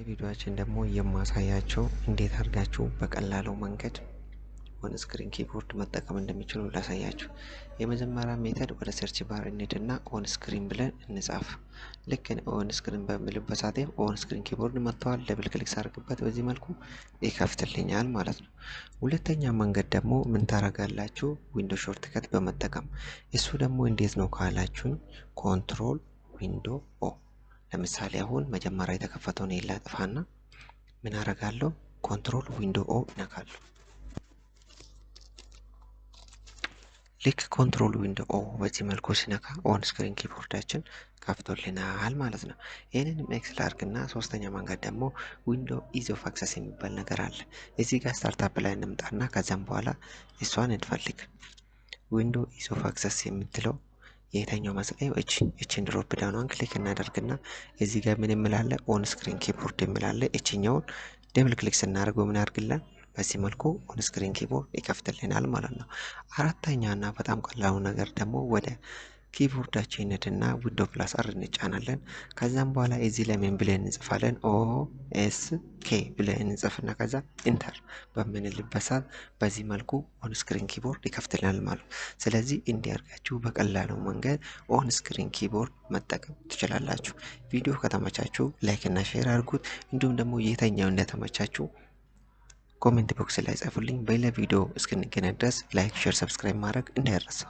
ቪዲዮአችን ደግሞ የማሳያችሁ እንዴት አድርጋችሁ በቀላሉ መንገድ ኦን ስክሪን ኪቦርድ መጠቀም እንደሚችሉ ላሳያችሁ። የመጀመሪያ ሜተድ ወደ ሰርች ባር እንሄድና ኦን ስክሪን ብለን እንጻፍ። ልክ ኦን ስክሪን በሚልበት ሰዓት ኦን ስክሪን ኪቦርድ መጥቷል። ደብል ክሊክ ሳርግበት በዚህ መልኩ ይከፍትልኛል ማለት ነው። ሁለተኛ መንገድ ደግሞ ምን ታረጋላችሁ? ዊንዶ ሾርት ከት በመጠቀም እሱ ደግሞ እንዴት ነው ካላችሁኝ ኮንትሮል ዊንዶ ኦ ለምሳሌ አሁን መጀመሪያ የተከፈተውን ይላጥፋና ምን አረጋለሁ? ኮንትሮል ዊንዶ ኦ ነካለሁ። ልክ ኮንትሮል ዊንዶ ኦ በዚህ መልኩ ሲነካ ኦን ስክሪን ኪቦርዳችን ከፍቶልናል ማለት ነው። ይሄንን ኤክስ ላርግና ሶስተኛ መንገድ ደግሞ ዊንዶ ኢዚ ኦፍ አክሰስ የሚባል ነገር አለ። እዚህ ጋር ስታርታፕ ላይ እንምጣና ከዛም በኋላ እሷን እንፈልግ። ዊንዶ ኢዚ ኦፍ አክሰስ የምትለው የታኛው መስቀያ እቺን ድሮፕ ዳውኗን ክሊክ እናደርግና እዚህ ጋር ምን እንምላለ ኦን ስክሪን ኪቦርድ እንምላለ። እቺኛውን ደብል ክሊክ ስናደርገው ምን ያርግላል? በዚህ መልኩ ኦን ስክሪን ኪቦርድ ይከፍትልናል ማለት ነው። አራተኛና በጣም ቀላሉ ነገር ደግሞ ወደ ኪቦርዳችን እና ዊንዶ ፕላስ አር እንጫናለን። ከዛም በኋላ እዚህ ላይ ምን ብለን እንጽፋለን? ኦ ኤስ ኬ ብለን እንጽፍና ከዛ ኢንተር በምንልበት ሰዓት በዚህ መልኩ ኦን ስክሪን ኪቦርድ ይከፍትልናል ማለት ነው። ስለዚህ እንዲያርጋችሁ በቀላሉ መንገድ ኦን ስክሪን ኪቦርድ መጠቀም ትችላላችሁ። ቪዲዮ ከተመቻችሁ ላይክ እና ሼር አድርጉት። እንዲሁም ደግሞ የትኛው እንደተመቻችሁ ኮሜንት ቦክስ ላይ ጻፉልኝ። በሌላ ቪዲዮ እስክንገናኝ ድረስ ላይክ፣ ሼር፣ ሰብስክራይብ ማድረግ እንዳይረሳ።